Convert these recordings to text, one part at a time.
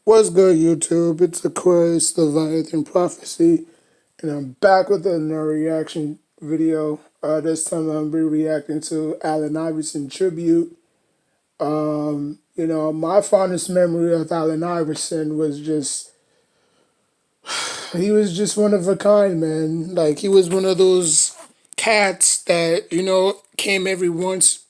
What's good, YouTube? It's Aquarius Leviathan Prophecy, and I'm back with another reaction video. This time I'm be reacting to Allen Iverson tribute. My fondest memory of Allen Iverson was just he was just one of a kind, man. Like he was one of those cats that came every once.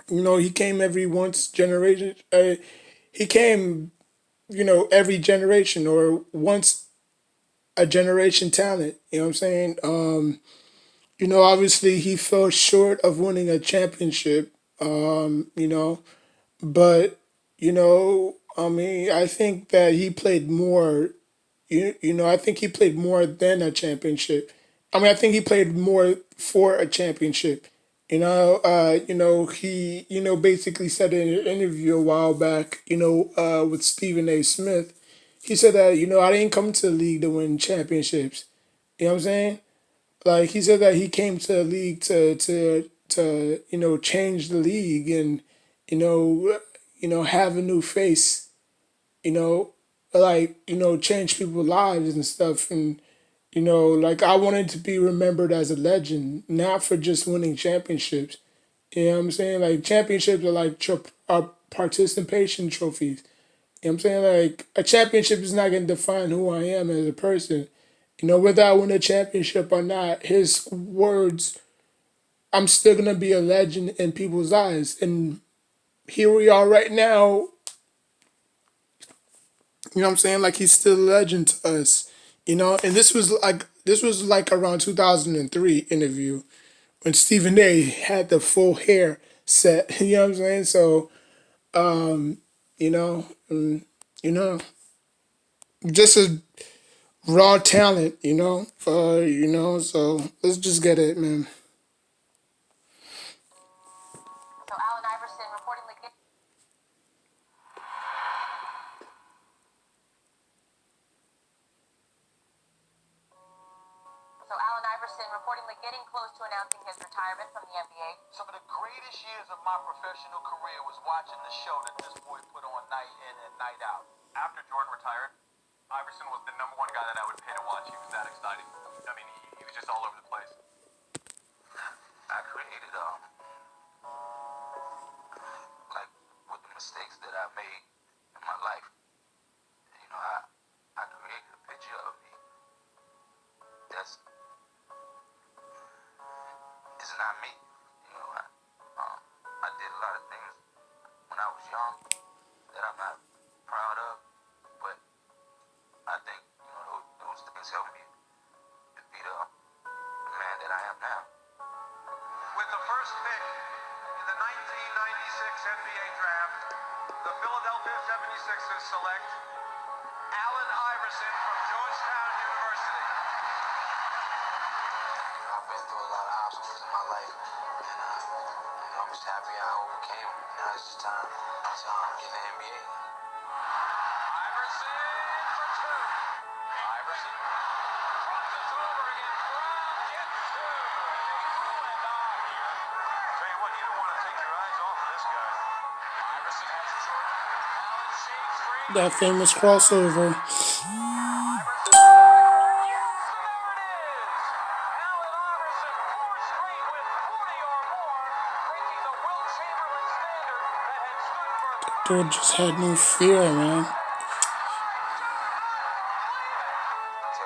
He came every once generation. He came, every generation or once a generation talent. You know what I'm saying? Obviously he fell short of winning a championship. But I mean, I think that he played more. I think he played more than a championship. I mean, I think he played more for a championship. He, basically said in an interview a while back, with Stephen A. Smith, he said that, I didn't come to the league to win championships. You know what I'm saying? Like he said that he came to the league to change the league and have a new face, you know change people's lives and stuff. And like I wanted to be remembered as a legend, not for just winning championships. You know what I'm saying? Like championships are like are participation trophies. You know what I'm saying? Like a championship is not going to define who I am as a person. Whether I win a championship or not, his words, I'm still going to be a legend in people's eyes. And here we are right now. You know what I'm saying? Like he's still a legend to us. And this was like around 2003 interview when Stephen A had the full hair set. You know what I'm saying? So, you know, um, you know, just a raw talent, so let's just get it, man. So Allen Iverson reportedly getting close to announcing his retirement from the NBA. Some of the greatest years of my professional career was watching the show that this boy put on night in and night out. After Jordan retired, Iverson was the number one guy that I would pay to watch. He was that exciting. I mean, he was just all over the place. I created, like, with the mistakes that I made in my life, I created a picture of me that's, it's not me. I did a lot of things when I was young that I'm not proud of, but I think, those things helped me to be the man that I am now. With the first pick in the 1996 NBA draft, the Philadelphia 76ers select Allen Iverson from Georgetown University. I've been through a lot of obstacles in my life, and I'm just happy I overcame them. Now it's just time to get in the NBA. Iverson for two. Iverson crosses over again. Brown gets two. You and I here. Tell you what, you don't want to take your eyes off of this guy. Iverson has Jordan. Allen shades free. That famous crossover. Dude just had no fear, man. Tell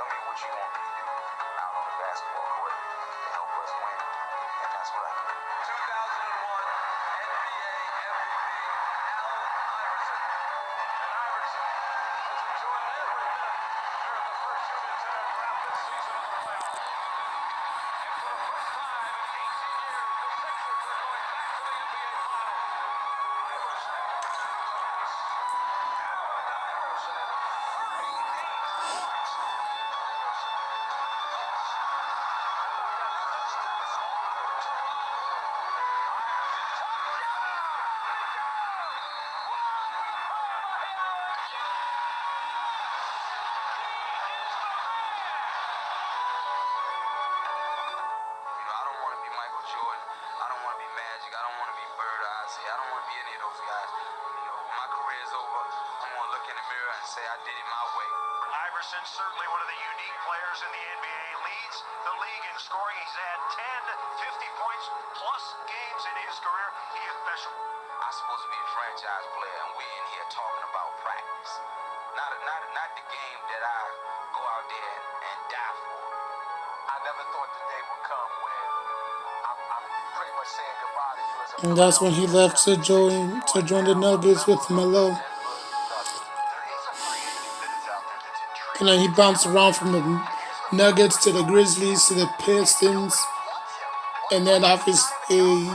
me what you want me to do out on the basketball court to help us win, and that's what I do. 2001 NBA MVP, Allen Iverson. And Iverson has enjoyed every minute during the first unit draft this season of the playoffs. And for the first time in 18 years, the Sixers are going back to the NBA Finals. Iverson. and say I did it my way. Iverson, certainly one of the unique players in the NBA, leads the league in scoring. He's had 10 50 points plus games in his career. He is special. I'm supposed to be a franchise player, and we're in here talking about practice. Not the game that I go out there and die for. I never thought the day would come when I'm pretty much saying goodbye to you as a And that's when he Philadelphia left to join the Nuggets with Melo. There is a free agent that is out there that's And intriguing. then he bounced around from the Nuggets to the Grizzlies to the Pistons, and then obviously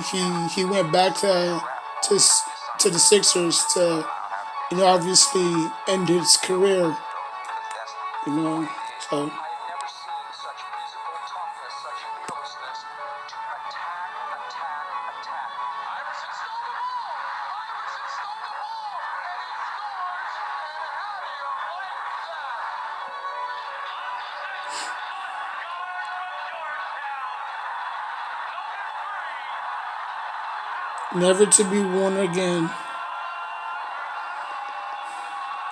he went back to to the Sixers to obviously end his career. You know, so I have never seen such physical toughness, such fearlessness to attack. Iverson stole the ball. Iverson stole the ball, and he scores. And how do you believe never to be won again,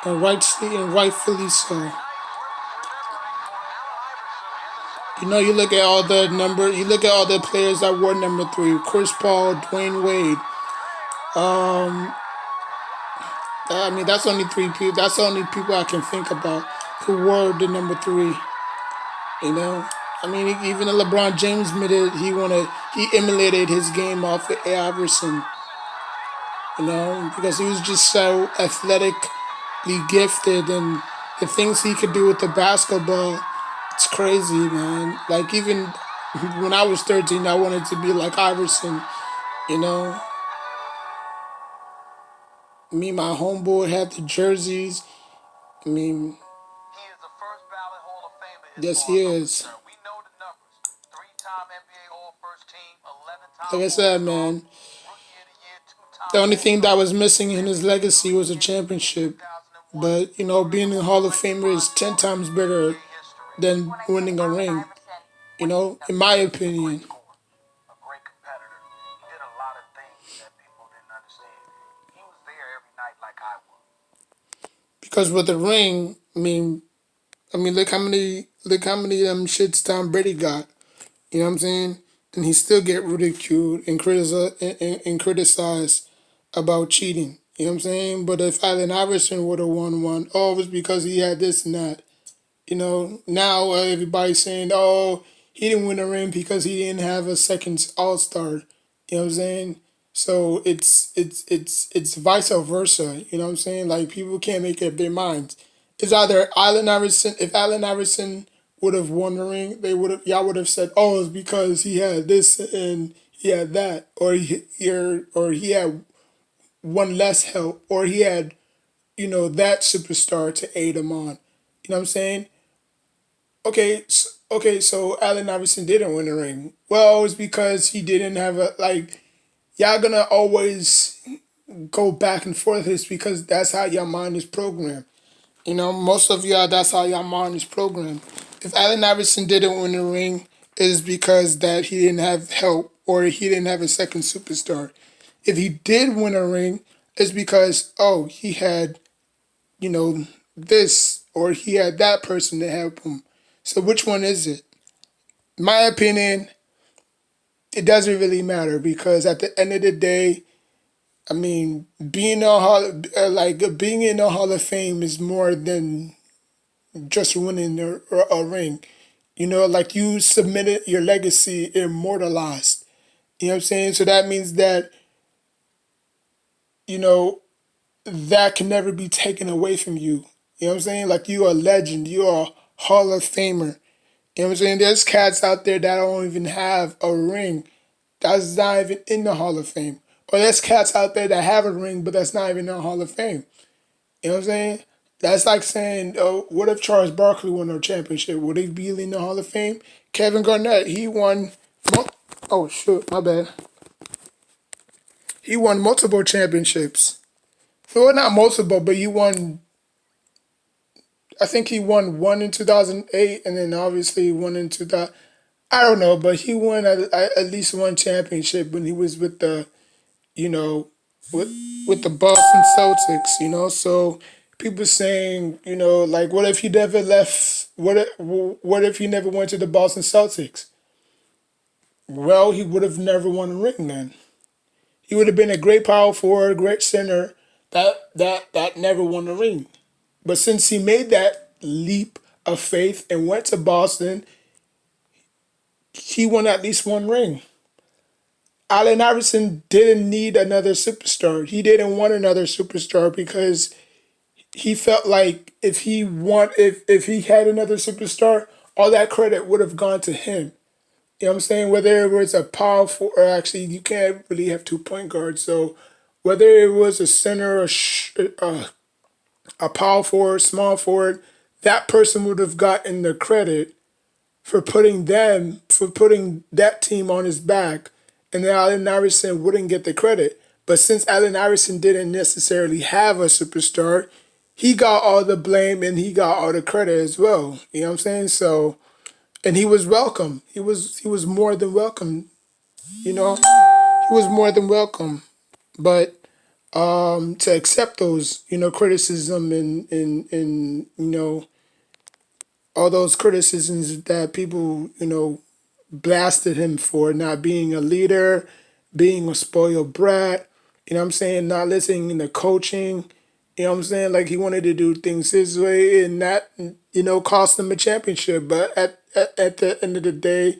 and rightfully so. You look at all the players that were number 3: Chris Paul, Dwayne Wade. I mean, that's only 3 people. That's the only people I can think about who were the number 3. I mean, even LeBron James admitted he emulated his game off of Iverson. Because he was just so athletically gifted, and the things he could do with the basketball, it's crazy, man. Like, even when I was 13, I wanted to be like Iverson. You know, my homeboy had the jerseys. I mean, he is the first ballot Hall of Famer as yes, far he as I'm is. concerned. We know the numbers. 3-time NBA All-First Team, 11-time Like I said, All-Star, man, Rookie of the Year, the 2-time only thing that All-Star, was missing in his legacy was a MVP in championship. 2001. But, being a Hall of Famer is 10 times better than When I say winning a Allen ring, Iverson, what do you think of in him? my A great opinion. scorer, a great competitor. He did a lot of things that people didn't understand. He was there every night like I was. Because with the ring, look how many of them shits Tom Brady got. You know what I'm saying? And he still get ridiculed and criticized about cheating. You know what I'm saying? But if Allen Iverson would have won one, oh, it was because he had this and that. Now everybody's saying, oh, he didn't win a ring because he didn't have a second All Star. You know what I'm saying? So it's vice versa. You know what I'm saying? Like, people can't make up their minds. It's either Allen Iverson. If Allen Iverson would have won the ring, y'all would have said, oh, it's because he had this and he had that, or he had one less help, or he had that superstar to aid him on. You know what I'm saying? Okay, so Allen Iverson didn't win the ring. Well, it's because he didn't have y'all gonna always go back and forth. It's because that's how your mind is programmed. Most of y'all, that's how your mind is programmed. If Allen Iverson didn't win the ring, it's because that he didn't have help or he didn't have a second superstar. If he did win a ring, it's because, oh, he had, this, or he had that person to help him. So which one is it? My opinion, it doesn't really matter, because at the end of the day, I mean, being in the Hall of Fame is more than just winning a ring. Like, you submitted your legacy immortalized. You know what I'm saying? So that means that, you know, that can never be taken away from you. You know what I'm saying? Like, you are a legend. You are a Hall of Famer. You know what I'm saying? There's cats out there that don't even have a ring. That's not even in the Hall of Fame. Or there's cats out there that have a ring, but that's not even in the Hall of Fame. You know what I'm saying? That's like saying, oh, what if Charles Barkley won a championship? Would he be in the Hall of Fame? Kevin Garnett, he won. Oh, shoot, my bad. He won multiple championships. Well, not multiple, but he won. I think he won one in 2008, and then obviously one in 2000. I don't know, but he won at least one championship when he was you know, with with the Boston Celtics. So people saying, like, what if he never left? What if he never went to the Boston Celtics? Well, he would have never won a ring then. He would have been a great power forward, great center that never won a ring. But since he made that leap of faith and went to Boston, he won at least one ring. Allen Iverson didn't need another superstar. He didn't want another superstar because he felt like if he had another superstar, all that credit would have gone to him. You know what I'm saying? Whether it was a powerful, or actually you can't really have 2 point guards. So whether it was a center, a power forward, small forward, that person would have gotten the credit for putting that team on his back, and then Allen Iverson wouldn't get the credit. But since Allen Iverson didn't necessarily have a superstar, he got all the blame and he got all the credit as well. You know what I'm saying? So, and he was welcome. He was more than welcome. You know, he was more than welcome. But to accept those, criticism and all those criticisms that people, blasted him for not being a leader, being a spoiled brat, you know what I'm saying, not listening to coaching, you know what I'm saying, like he wanted to do things his way and that, cost him a championship. But at the end of the day,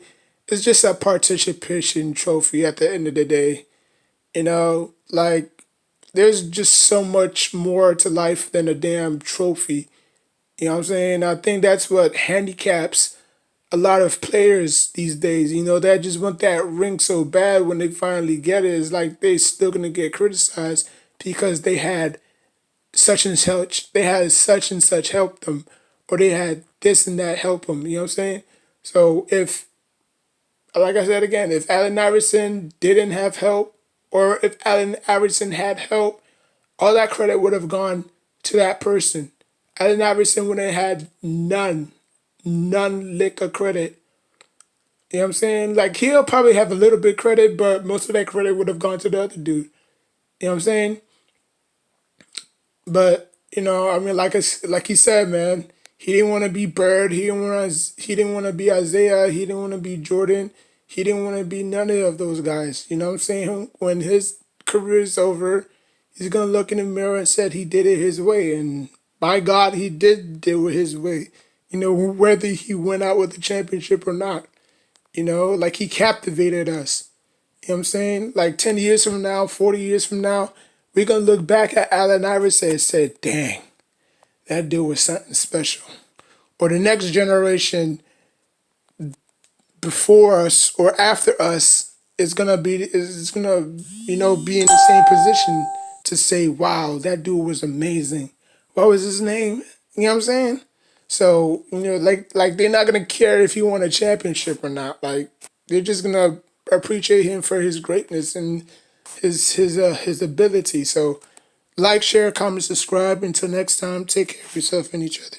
it's just a participation trophy at the end of the day. Like there's just so much more to life than a damn trophy. You know what I'm saying? I think that's what handicaps a lot of players these days. That just want that ring so bad when they finally get it. It's like they still gonna get criticized because they had such and such help them, or they had this and that help them. You know what I'm saying? So if, like I said again, if Allen Iverson didn't have help, or if Allen Iverson had help, all that credit would have gone to that person. Allen Iverson would have had none lick of credit. You know what I'm saying? Like he'll probably have a little bit credit, but most of that credit would have gone to the other dude. You know what I'm saying? But I mean, like he said, man, he didn't want to be Bird. He didn't want to be Isaiah. He didn't want to be Jordan. He didn't want to be none of those guys. You know what I'm saying? When his career is over, he's gonna look in the mirror and said he did it his way, and by God, he did do it his way. Whether he went out with a championship or not. Like he captivated us. You know what I'm saying? Like 10 years from now, 40 years from now, we're going to look back at Allen Iverson and say, dang, that dude was something special. Or the next generation before us or after us be in the same position to say, wow, that dude was amazing. What was his name? You know what I'm saying? So, like they're not gonna care if he won a championship or not. Like they're just gonna appreciate him for his greatness and his ability. So like, share, comment, subscribe. Until next time, take care of yourself and each other.